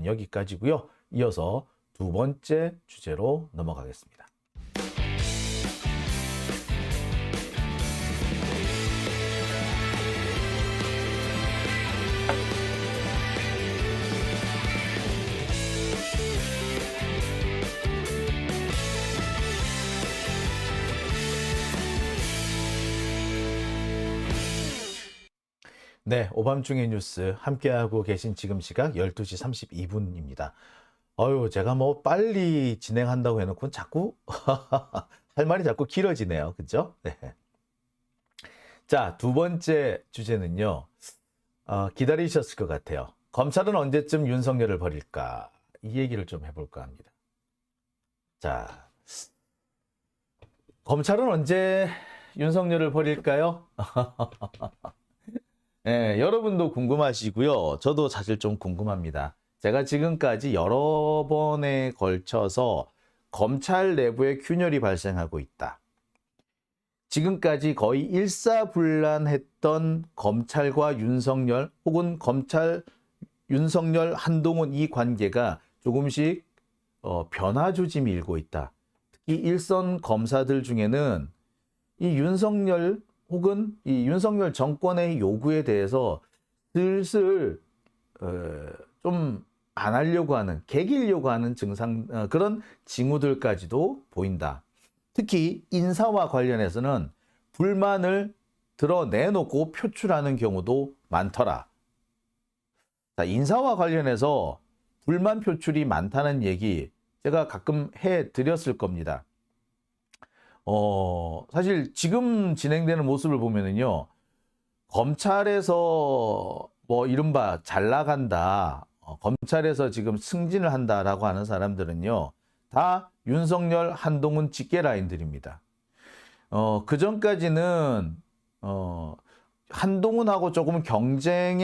여기까지고요. 이어서 두 번째 주제로 넘어가겠습니다. 네, 오밤중의 뉴스 함께하고 계신 지금 시각 12시 32분입니다. 제가 뭐 빨리 진행한다고 해놓고 자꾸 할 말이 자꾸 길어지네요. 그죠? 네. 자, 두 번째 주제는요. 기다리셨을 것 같아요. 검찰은 언제쯤 윤석열을 버릴까? 이 얘기를 좀 해볼까 합니다. 자, 검찰은 언제 윤석열을 버릴까요? 네, 여러분도 궁금하시고요. 저도 사실 좀 궁금합니다. 제가 지금까지 여러 번에 걸쳐서 검찰 내부에 균열이 발생하고 있다. 지금까지 거의 일사불란했던 검찰과 윤석열 혹은 검찰 윤석열 한동훈 이 관계가 조금씩 변화 조짐이 일고 있다. 특히 일선 검사들 중에는 이 윤석열 혹은 이 윤석열 정권의 요구에 대해서 슬슬 좀 안 하려고 하는, 개기려고 하는 그런 징후들까지도 보인다. 특히 인사와 관련해서는 불만을 드러내놓고 표출하는 경우도 많더라. 자, 인사와 관련해서 불만 표출이 많다는 얘기 제가 가끔 해드렸을 겁니다. 사실 지금 진행되는 모습을 보면은요, 검찰에서 뭐 이른바 잘 나간다, 검찰에서 지금 승진을 한다라고 하는 사람들은요, 다 윤석열, 한동훈 직계 라인들입니다. 그 전까지는 한동훈하고 조금 경쟁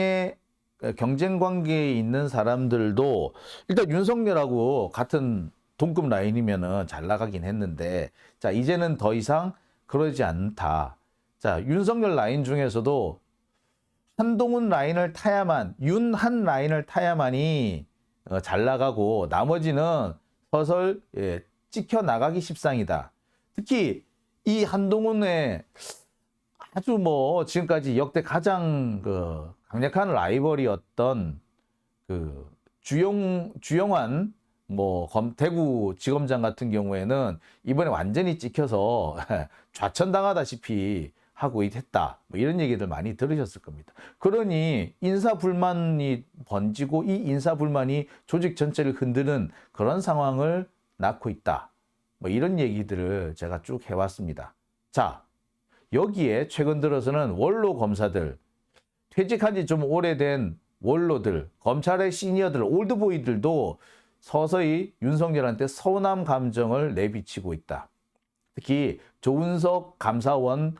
관계에 있는 사람들도 일단 윤석열하고 같은 동급 라인이면은 잘 나가긴 했는데, 자, 이제는 더 이상 그러지 않다. 자, 윤석열 라인 중에서도 한동훈 라인을 타야만, 윤한 라인을 타야만이 잘 나가고, 나머지는 서설 찍혀 나가기 십상이다. 특히 이 한동훈의 아주 뭐 지금까지 역대 가장 강력한 라이벌이었던 주영환 대구 지검장 같은 경우에는 이번에 완전히 찍혀서 좌천당하다시피 하고 했다. 뭐 이런 얘기들 많이 들으셨을 겁니다. 그러니 인사불만이 번지고 이 인사불만이 조직 전체를 흔드는 그런 상황을 낳고 있다. 뭐 이런 얘기들을 제가 쭉 해왔습니다. 자, 여기에 최근 들어서는 원로 검사들, 퇴직한 지 좀 오래된 원로들, 검찰의 시니어들, 올드보이들도 서서히 윤석열한테 서운함 감정을 내비치고 있다. 특히 조은석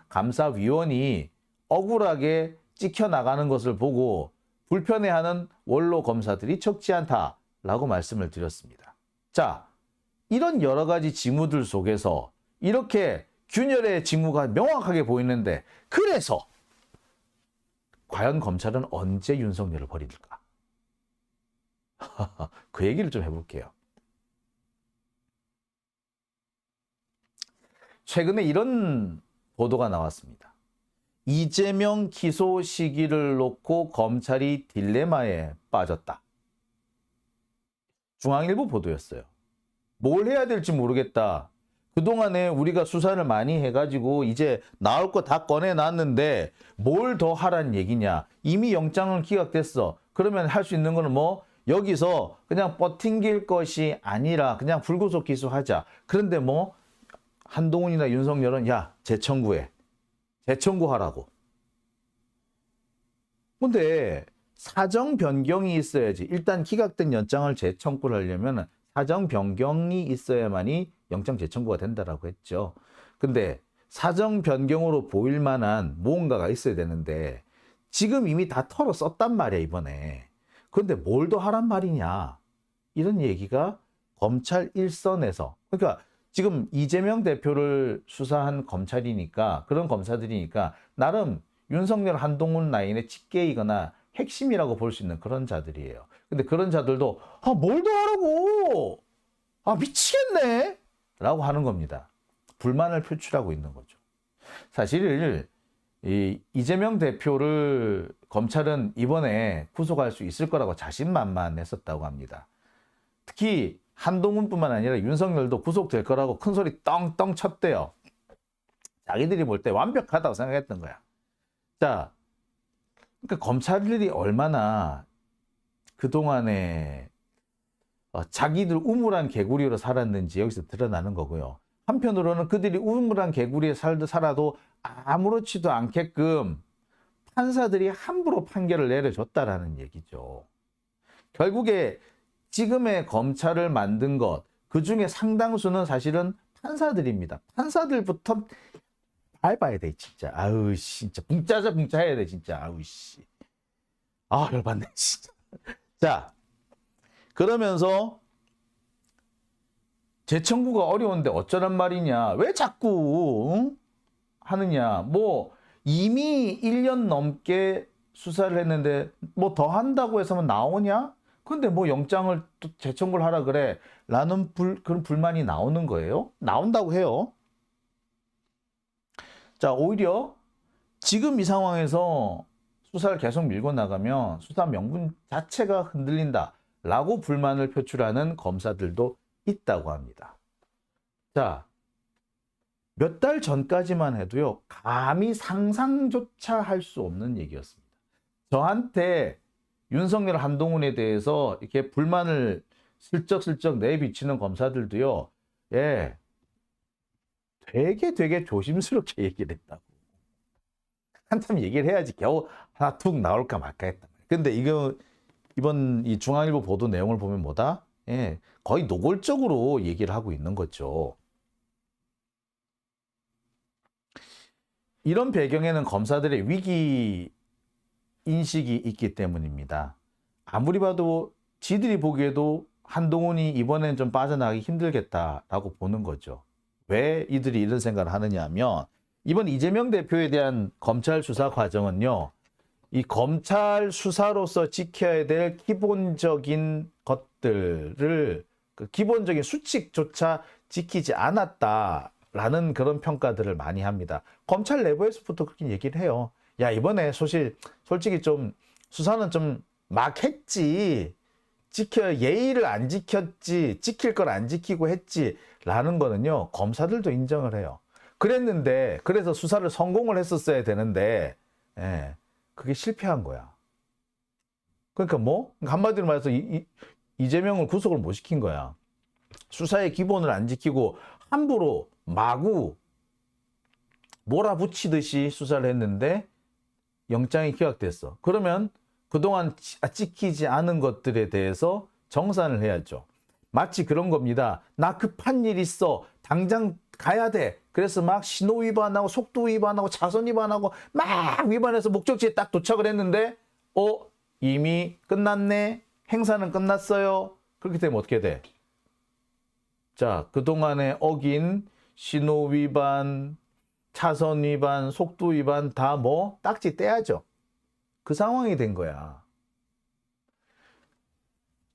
감사위원이 억울하게 찍혀나가는 것을 보고 불편해하는 원로 검사들이 적지 않다라고 말씀을 드렸습니다. 자, 이런 여러 가지 징후들 속에서 이렇게 균열의 징후가 명확하게 보이는데, 그래서 과연 검찰은 언제 윤석열을 버릴까? 그 얘기를 좀 해볼게요. 최근에 이런 보도가 나왔습니다. 이재명 기소 시기를 놓고 검찰이 딜레마에 빠졌다. 중앙일보 보도였어요. 뭘 해야 될지 모르겠다. 그동안에 우리가 수사를 많이 해가지고 이제 나올 거 다 꺼내놨는데 뭘 더 하란 얘기냐. 이미 영장은 기각됐어. 그러면 할 수 있는 거는 뭐 여기서 그냥 버팅길 것이 아니라 그냥 불구속 기소하자. 그런데 뭐 한동훈이나 윤석열은 야, 재청구해. 재청구하라고. 근데 사정 변경이 있어야지. 일단 기각된 영장을 재청구를 하려면 사정 변경이 있어야만이 영장 재청구가 된다라고 했죠. 근데 사정 변경으로 보일 만한 무언가가 있어야 되는데 지금 이미 다 털어 썼단 말이야, 이번에. 그런데 뭘 더 하란 말이냐. 이런 얘기가 검찰 일선에서, 그러니까 지금 이재명 대표를 수사한 검찰이니까, 그런 검사들이니까 나름 윤석열 한동훈 라인의 직계이거나 핵심이라고 볼 수 있는 그런 자들이에요. 근데 그런 자들도 뭘 더 하라고? 미치겠네? 라고 하는 겁니다. 불만을 표출하고 있는 거죠. 사실 이재명 대표를 검찰은 이번에 구속할 수 있을 거라고 자신만만했었다고 합니다. 특히 한동훈뿐만 아니라 윤석열도 구속될 거라고 큰 소리 떵떵 쳤대요. 자기들이 볼 때 완벽하다고 생각했던 거야. 자, 그러니까 검찰들이 얼마나 그동안에 자기들 우물한 개구리로 살았는지 여기서 드러나는 거고요. 한편으로는 그들이 우물한 개구리에 살아도 아무렇지도 않게끔 판사들이 함부로 판결을 내려줬다라는 얘기죠. 결국에 지금의 검찰을 만든 것, 그 중에 상당수는 사실은 판사들입니다. 판사들부터 밟아야 돼, 진짜. 아우, 진짜. 붕짜자 붕짜 해야 돼, 진짜. 아우, 씨. 열받네, 진짜. 자, 그러면서 재청구가 어려운데 어쩌란 말이냐. 왜 자꾸 하느냐. 이미 1년 넘게 수사를 했는데 더 한다고 해서만 나오냐? 근데 영장을 또 재청구를 하라 그래. 라는 그런 불만이 나오는 거예요. 나온다고 해요. 자, 오히려 지금 이 상황에서 수사를 계속 밀고 나가면 수사 명분 자체가 흔들린다라고 불만을 표출하는 검사들도 있다고 합니다. 자, 몇 달 전까지만 해도요, 감히 상상조차 할 수 없는 얘기였습니다. 저한테 윤석열 한동훈에 대해서 이렇게 불만을 슬쩍슬쩍 내비치는 검사들도요, 예, 되게 조심스럽게 얘기를 했다고. 한참 얘기를 해야지 겨우 하나 툭 나올까 말까 했단 말이에요. 근데 이번 이 중앙일보 보도 내용을 보면 뭐다? 예, 거의 노골적으로 얘기를 하고 있는 거죠. 이런 배경에는 검사들의 위기 인식이 있기 때문입니다. 아무리 봐도 지들이 보기에도 한동훈이 이번엔 좀 빠져나가기 힘들겠다라고 보는 거죠. 왜 이들이 이런 생각을 하느냐 하면 이번 이재명 대표에 대한 검찰 수사 과정은요. 이 검찰 수사로서 지켜야 될 기본적인 것들을 기본적인 수칙조차 지키지 않았다라는 그런 평가들을 많이 합니다. 검찰 내부에서부터 그렇게 얘기를 해요. 야, 이번에 솔직히 좀 수사는 좀 막 했지. 예의를 안 지켰지. 지킬 걸 안 지키고 했지. 라는 거는요. 검사들도 인정을 해요. 그랬는데 그래서 수사를 성공을 했었어야 되는데 그게 실패한 거야. 그러니까 한마디로 말해서 이재명을 구속을 못 시킨 거야. 수사의 기본을 안 지키고 함부로 마구 몰아붙이듯이 수사를 했는데 영장이 기각됐어. 그러면 그동안 지키지 않은 것들에 대해서 정산을 해야죠. 마치 그런 겁니다. 나 급한 일 있어. 당장 가야 돼. 그래서 막 신호 위반하고 속도 위반하고 차선 위반하고 막 위반해서 목적지에 딱 도착을 했는데 이미 끝났네. 행사는 끝났어요. 그렇게 되면 어떻게 돼? 자, 그동안에 어긴 신호 위반, 차선 위반, 속도 위반 다 딱지 떼야죠. 그 상황이 된 거야.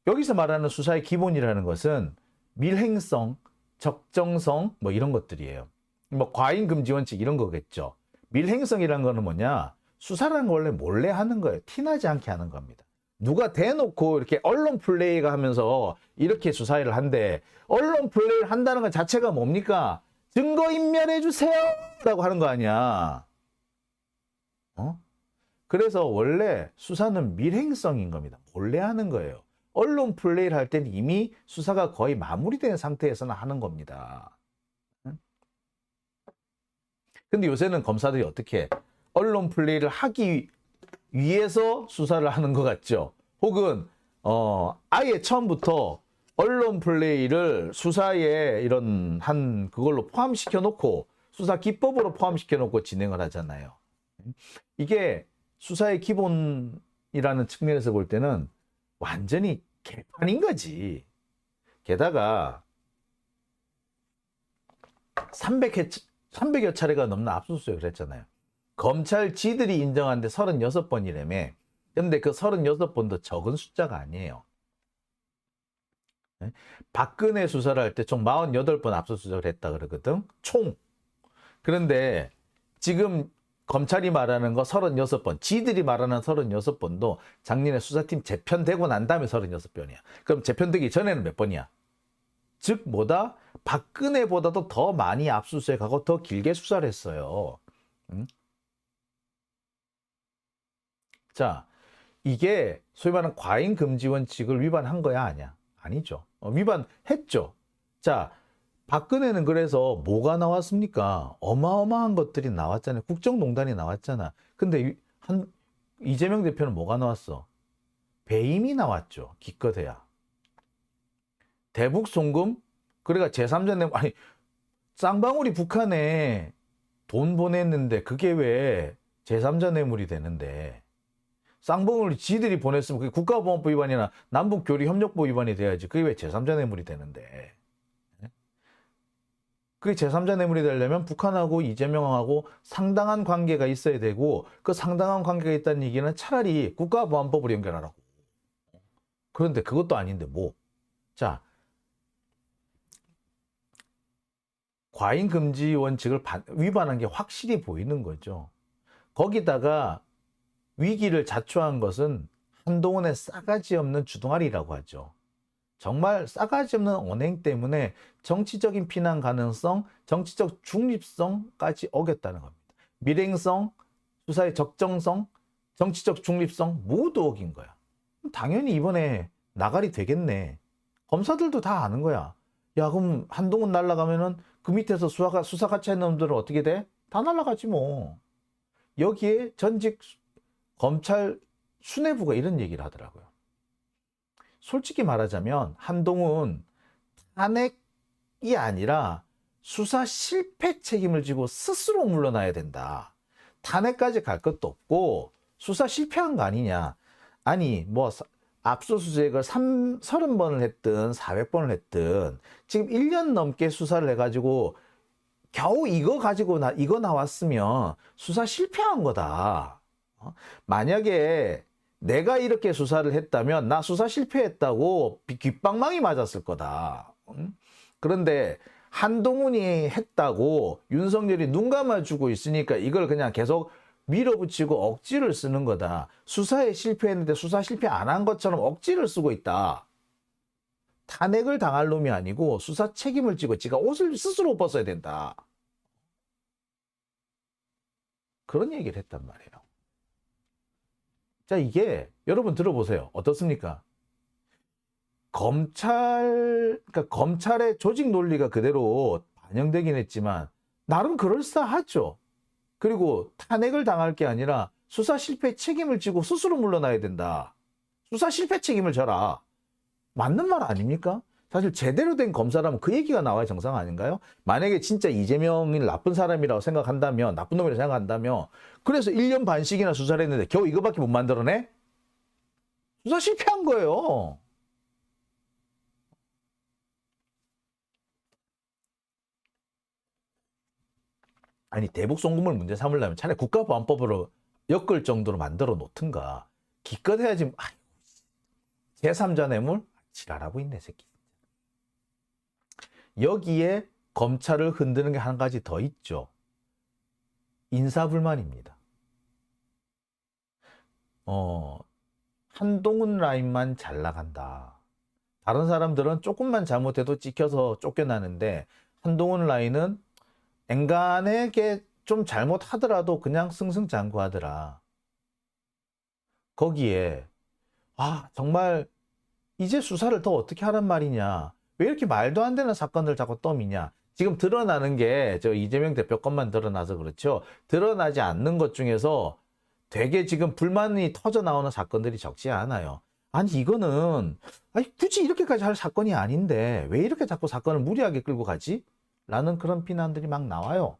여기서 말하는 수사의 기본이라는 것은 밀행성, 적정성 이런 것들이에요. 과잉 금지 원칙 이런 거겠죠. 밀행성이라는 거는 뭐냐? 수사라는 거 원래 몰래 하는 거예요. 티나지 않게 하는 겁니다. 누가 대놓고 이렇게 언론 플레이가 하면서 이렇게 수사를 한대. 언론 플레이를 한다는 것 자체가 뭡니까? 증거 인멸해 주세요! 라고 하는 거 아니야. 그래서 원래 수사는 밀행성인 겁니다. 몰래 하는 거예요. 언론 플레이를 할 때는 이미 수사가 거의 마무리된 상태에서는 하는 겁니다. 근데 요새는 검사들이 어떻게 언론 플레이를 하기 위해서 수사를 하는 것 같죠. 혹은 아예 처음부터 언론 플레이를 수사에 이런 그걸로 포함시켜 놓고 수사 기법으로 포함시켜 놓고 진행을 하잖아요. 이게 수사의 기본이라는 측면에서 볼 때는 완전히 개판인 거지. 게다가 300여 차례가 넘는 압수수색을 했잖아요. 검찰 지들이 인정한 데 36번이라며 근데 그 36번도 적은 숫자가 아니에요. 박근혜 수사를 할 때 총 48번 압수수색을 했다 그러거든. 총. 그런데 지금 검찰이 말하는 거 36번, 지들이 말하는 36번도 작년에 수사팀 재편되고 난 다음에 36번이야. 그럼 재편되기 전에는 몇 번이야? 즉 뭐다? 박근혜보다도 더 많이 압수수색하고 더 길게 수사를 했어요. 응? 자, 이게 소위 말하는 과잉금지 원칙을 위반한 거야, 아니야? 아니죠. 위반했죠. 자, 박근혜는 그래서 뭐가 나왔습니까? 어마어마한 것들이 나왔잖아요. 국정농단이 나왔잖아. 근데 이재명 대표는 뭐가 나왔어? 배임이 나왔죠. 기껏해야. 대북 송금? 그러니까 제3자 내 아니 쌍방울이 북한에 돈 보냈는데 그게 왜 제3자 뇌물이 되는데 쌍방울이 지들이 보냈으면 그게 국가보안법 위반이나 남북교류협력법 위반이 돼야지 그게 왜 제3자 뇌물이 되는데 그게 제3자 뇌물이 되려면 북한하고 이재명하고 상당한 관계가 있어야 되고 그 상당한 관계가 있다는 얘기는 차라리 국가보안법으로 연결하라고. 그런데 그것도 아닌데 뭐. 자, 과잉금지 원칙을 위반한 게 확실히 보이는 거죠. 거기다가 위기를 자초한 것은 한동훈의 싸가지 없는 주둥아리라고 하죠. 정말 싸가지 없는 언행 때문에 정치적인 피난 가능성, 정치적 중립성까지 어겼다는 겁니다. 밀행성, 수사의 적정성, 정치적 중립성 모두 어긴 거야. 당연히 이번에 나가리 되겠네. 검사들도 다 아는 거야. 야, 그럼 한동훈 날라가면은 그 밑에서 수사 같이 하는 놈들은 어떻게 돼? 다 날라가지 뭐. 여기에 전직 검찰 수뇌부가 이런 얘기를 하더라고요. 솔직히 말하자면 한동훈 탄핵이 아니라 수사 실패 책임을 지고 스스로 물러나야 된다. 탄핵까지 갈 것도 없고 수사 실패한 거 아니냐. 아니 뭐 압수수색을 30번을 했든 400번을 했든 지금 1년 넘게 수사를 해가지고 겨우 이거 가지고 이거 나왔으면 수사 실패한 거다. 만약에 내가 이렇게 수사를 했다면 나 수사 실패했다고 귓방망이 맞았을 거다. 그런데 한동훈이 했다고 윤석열이 눈 감아주고 있으니까 이걸 그냥 계속 밀어붙이고 억지를 쓰는 거다. 수사에 실패했는데 수사 실패 안 한 것처럼 억지를 쓰고 있다. 탄핵을 당할 놈이 아니고 수사 책임을 지고 지가 옷을 스스로 벗어야 된다. 그런 얘기를 했단 말이에요. 자, 이게 여러분 들어보세요. 어떻습니까? 그러니까 검찰의 조직 논리가 그대로 반영되긴 했지만 나름 그럴싸하죠. 그리고 탄핵을 당할 게 아니라 수사 실패 책임을 지고 스스로 물러나야 된다. 수사 실패 책임을 져라. 맞는 말 아닙니까? 사실 제대로 된 검사라면 그 얘기가 나와야 정상 아닌가요? 만약에 진짜 이재명이 나쁜 사람이라고 생각한다면, 나쁜 놈이라고 생각한다면, 그래서 1년 반씩이나 수사를 했는데 겨우 이거밖에 못 만들어내? 수사 실패한 거예요. 아니, 대북 송금을 문제 삼으려면 차라리 국가보안법으로 엮을 정도로 만들어 놓든가. 기껏해야지, 제3자 뇌물? 지랄하고 있네, 새끼. 여기에 검찰을 흔드는 게 한 가지 더 있죠. 인사불만입니다. 한동훈 라인만 잘 나간다. 다른 사람들은 조금만 잘못해도 찍혀서 쫓겨나는데 한동훈 라인은 앵간하게 좀 잘못하더라도 그냥 승승장구하더라. 거기에 정말 이제 수사를 더 어떻게 하란 말이냐. 왜 이렇게 말도 안 되는 사건들 자꾸 떠미냐. 지금 드러나는 게 저 이재명 대표 것만 드러나서 그렇죠. 드러나지 않는 것 중에서 되게 지금 불만이 터져 나오는 사건들이 적지 않아요. 아니 이거는 굳이 이렇게까지 할 사건이 아닌데 왜 이렇게 자꾸 사건을 무리하게 끌고 가지? 라는 그런 비난들이 막 나와요.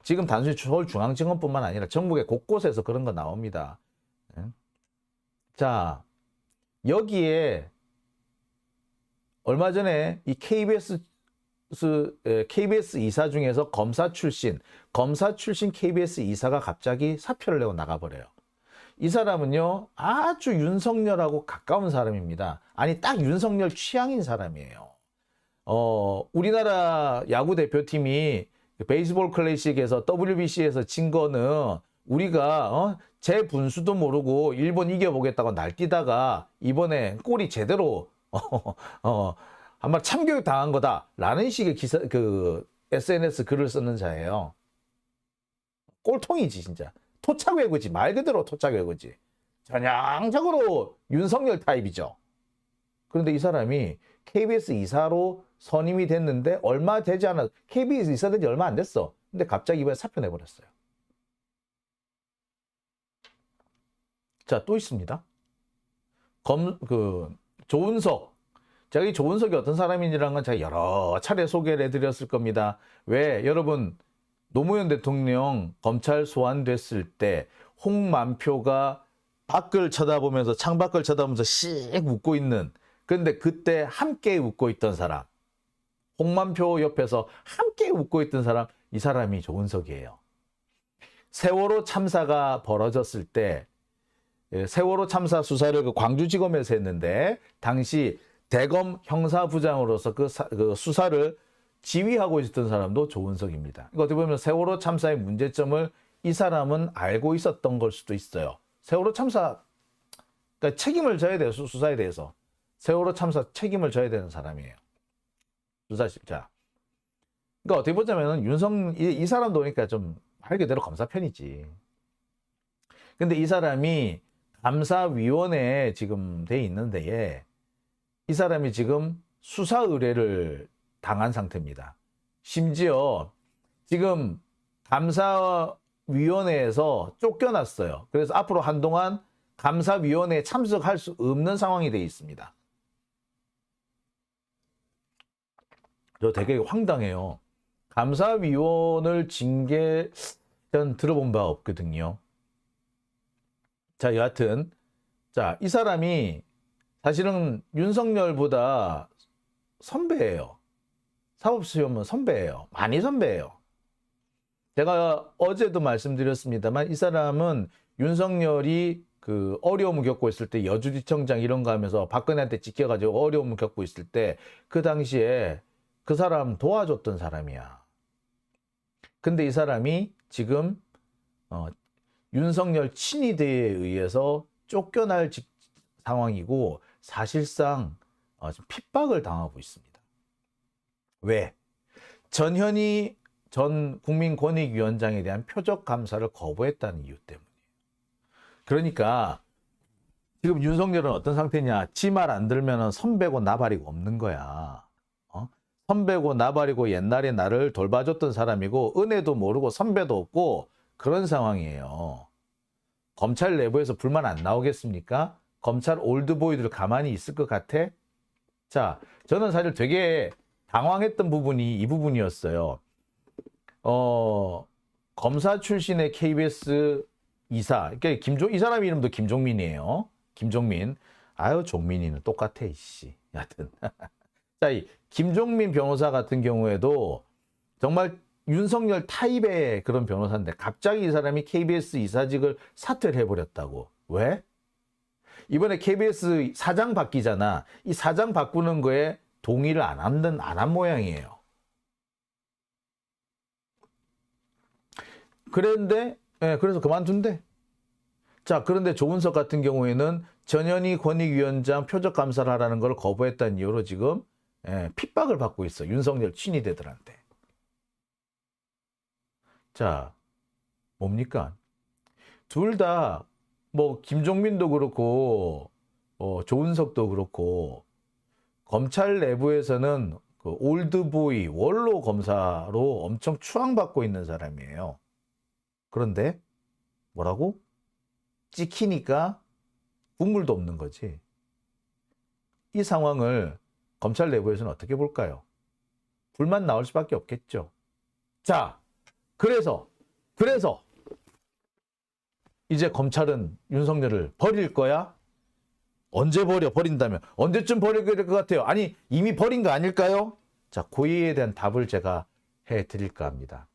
지금 단순히 서울중앙지검뿐만 아니라 전국의 곳곳에서 그런 거 나옵니다. 자, 여기에 얼마 전에 이 KBS 이사 중에서 검사 출신 KBS 이사가 갑자기 사표를 내고 나가버려요. 이 사람은요, 아주 윤석열하고 가까운 사람입니다. 아니, 딱 윤석열 취향인 사람이에요. 우리나라 야구 대표팀이 베이스볼 클래식에서 WBC에서 진 거는 우리가 제 분수도 모르고 일본 이겨보겠다고 날뛰다가 이번에 골이 제대로 한번 참교육 당한 거다라는 식의 기사, SNS 글을 쓰는 자예요. 꼴통이지 진짜. 토착 외구지. 말 그대로 토착 외구지. 전형적으로 윤석열 타입이죠. 그런데 이 사람이 KBS 이사로 선임이 됐는데 얼마 되지 않아. KBS 이사 된 지 얼마 안 됐어. 근데 갑자기 이번에 사표 내버렸어요. 자, 또 있습니다. 조은석. 제가 이 조은석이 어떤 사람인지라는 건 제가 여러 차례 소개를 해드렸을 겁니다. 왜? 여러분, 노무현 대통령 검찰 소환됐을 때 홍만표가 밖을 쳐다보면서 창밖을 쳐다보면서 씩 웃고 있는, 그런데 그때 함께 웃고 있던 사람, 홍만표 옆에서 함께 웃고 있던 사람, 이 사람이 조은석이에요. 세월호 참사가 벌어졌을 때 세월호 참사 수사를 그 광주지검에서 했는데 당시 대검 형사부장으로서 그 수사를 지휘하고 있었던 사람도 조은석입니다. 어떻게 보면 세월호 참사의 문제점을 이 사람은 알고 있었던 걸 수도 있어요. 세월호 참사, 그러니까 책임을 져야 돼요. 수사에 대해서. 세월호 참사 책임을 져야 되는 사람이에요. 수사실자. 그러니까 어떻게 보자면 이 사람도 그러니까 좀 말 그대로 검사 편이지. 근데 이 사람이 감사위원회에 지금 돼 있는데 이 사람이 지금 수사 의뢰를 당한 상태입니다. 심지어 지금 감사위원회에서 쫓겨났어요. 그래서 앞으로 한동안 감사위원회에 참석할 수 없는 상황이 되어 있습니다. 저 되게 황당해요. 감사위원을 징계 전 들어본 바 없거든요. 자, 여하튼 자, 이 사람이 사실은 윤석열보다 선배예요. 사법시험은 선배예요. 많이 선배예요. 제가 어제도 말씀드렸습니다만 이 사람은 윤석열이 그 어려움을 겪고 있을 때 여주지청장 이런 거 하면서 박근혜한테 찍혀가지고 어려움을 겪고 있을 때 그 당시에 그 사람 도와줬던 사람이야. 근데 이 사람이 지금 윤석열 친위대에 의해서 쫓겨날 상황이고 사실상 지금 핍박을 당하고 있습니다. 왜? 전현희 전 국민권익위원장에 대한 표적 감사를 거부했다는 이유 때문이에요. 그러니까 지금 윤석열은 어떤 상태냐? 지 말 안 들으면 선배고 나발이고 없는 거야. 선배고 나발이고 옛날에 나를 돌봐줬던 사람이고 은혜도 모르고 선배도 없고 그런 상황이에요. 검찰 내부에서 불만 안 나오겠습니까? 검찰 올드보이들 가만히 있을 것 같아? 자, 저는 사실 되게 당황했던 부분이 이 부분이었어요. 검사 출신의 KBS 이사, 그러니까 이 사람 이름도 김종민이에요. 김종민. 아유, 종민이는 똑같아, 이씨. 여하튼. 자, 이 김종민 변호사 같은 경우에도 정말 윤석열 타입의 그런 변호사인데 갑자기 이 사람이 KBS 이사직을 사퇴를 해버렸다고. 왜? 이번에 KBS 사장 바뀌잖아. 이 사장 바꾸는 거에 동의를 안 한 모양이에요. 그런데 그래서 그만둔대. 자, 그런데 조은석 같은 경우에는 전현희 권익위원장 표적 감사를 하라는 걸 거부했다는 이유로 지금 핍박을 받고 있어. 윤석열 친위대들한테. 자, 뭡니까? 둘 다 뭐 김종민도 그렇고 조은석도 그렇고 검찰 내부에서는 그 올드보이 원로 검사로 엄청 추앙받고 있는 사람이에요. 그런데 뭐라고? 찍히니까 국물도 없는 거지. 이 상황을 검찰 내부에서는 어떻게 볼까요? 불만 나올 수밖에 없겠죠. 자, 그래서 이제 검찰은 윤석열을 버릴 거야? 언제 버린다면 언제쯤 버리게 될 것 같아요? 아니, 이미 버린 거 아닐까요? 자, 고의에 대한 답을 제가 해드릴까 합니다.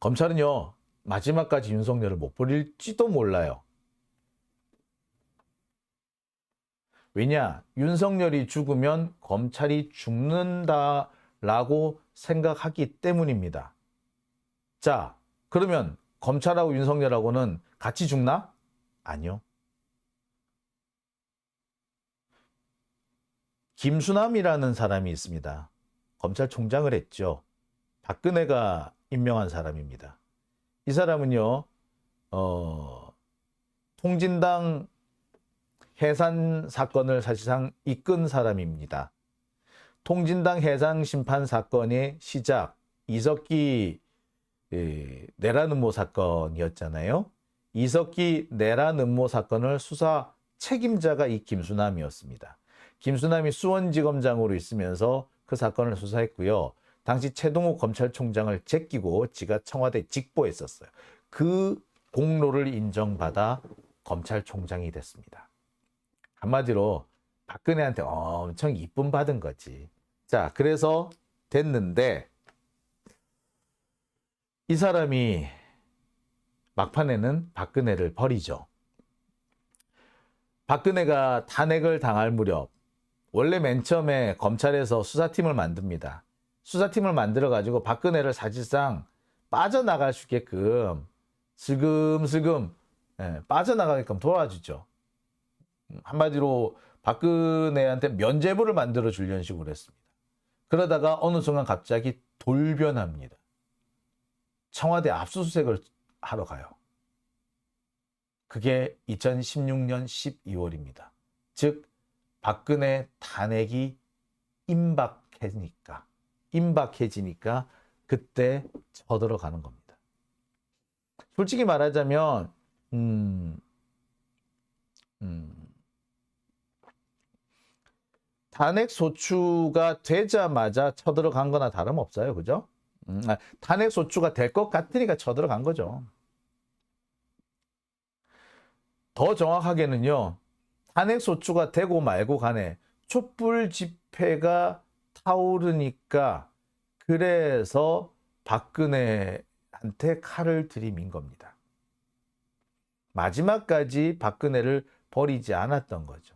검찰은요, 마지막까지 윤석열을 못 버릴지도 몰라요. 왜냐? 윤석열이 죽으면 검찰이 죽는다라고 생각하기 때문입니다. 자, 그러면 검찰하고 윤석열하고는 같이 죽나? 아니요. 김수남이라는 사람이 있습니다. 검찰총장을 했죠. 박근혜가 임명한 사람입니다. 이 사람은요, 통진당 해산 사건을 사실상 이끈 사람입니다. 통진당 해산 심판 사건의 시작, 이석기 내란 음모 사건이었잖아요. 이석기 내란 음모 사건을 수사 책임자가 이 김수남이었습니다. 김수남이 수원지검장으로 있으면서 그 사건을 수사했고요. 당시 최동욱 검찰총장을 제끼고 지가 청와대 직보했었어요. 그 공로를 인정받아 검찰총장이 됐습니다. 한마디로 박근혜한테 엄청 이쁨 받은 거지. 자, 그래서 됐는데 이 사람이 막판에는 박근혜를 버리죠. 박근혜가 탄핵을 당할 무렵 원래 맨 처음에 검찰에서 수사팀을 만듭니다. 수사팀을 만들어가지고 박근혜를 사실상 빠져나갈 수 있게끔 슬금슬금 빠져나가게끔 도와주죠. 한마디로 박근혜한테 면죄부를 만들어 주려는 식으로 했습니다. 그러다가 어느 순간 갑자기 돌변합니다. 청와대 압수수색을 하러 가요. 그게 2016년 12월입니다. 즉 박근혜 탄핵이 임박해지니까 그때 쳐들어가는 겁니다. 솔직히 말하자면 탄핵 소추가 되자마자 쳐들어간 거나 다름없어요. 그죠? 탄핵 소추가 될 것 같으니까 쳐들어간 거죠. 더 정확하게는요. 탄핵 소추가 되고 말고 간에 촛불 집회가 타오르니까 그래서 박근혜한테 칼을 들이민 겁니다. 마지막까지 박근혜를 버리지 않았던 거죠.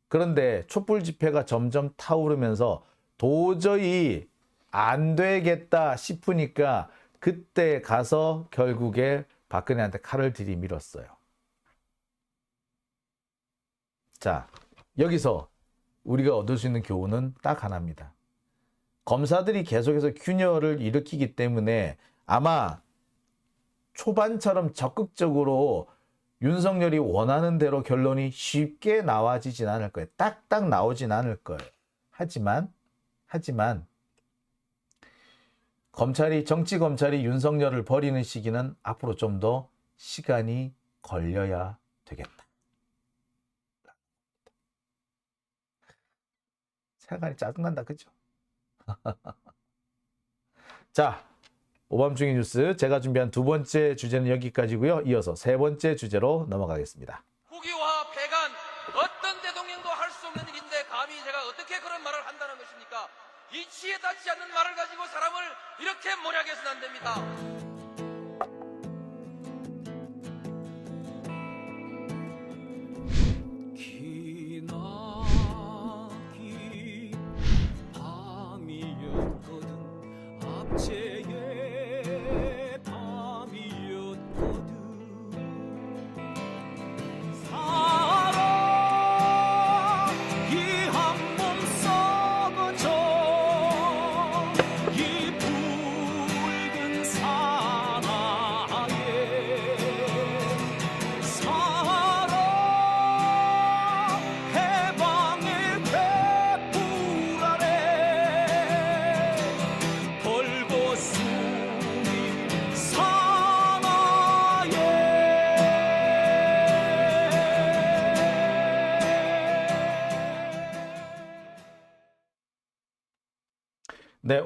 그런데 촛불 집회가 점점 타오르면서 도저히 안 되겠다 싶으니까 그때 가서 결국에 박근혜한테 칼을 들이밀었어요. 자, 여기서 우리가 얻을 수 있는 교훈은 딱 하나입니다. 검사들이 계속해서 균열을 일으키기 때문에 아마 초반처럼 적극적으로 윤석열이 원하는 대로 결론이 쉽게 나와지진 않을 거예요. 딱딱 나오진 않을 거예요. 하지만 정치검찰이 윤석열을 버리는 시기는 앞으로 좀 더 시간이 걸려야 되겠다. 생각이 짜증난다, 그죠? 자, 오밤중의 뉴스 제가 준비한 두 번째 주제는 여기까지고요. 이어서 세 번째 주제로 넘어가겠습니다. 국유화, 폐간, 어떤 대통령도 할 수 없는 일인데 감히 제가 어떻게 그런 말을 한다는 것입니까? 이치에 닿지 않는 말을 가지고 사람을 이렇게 모략해서는 안 됩니다. 네,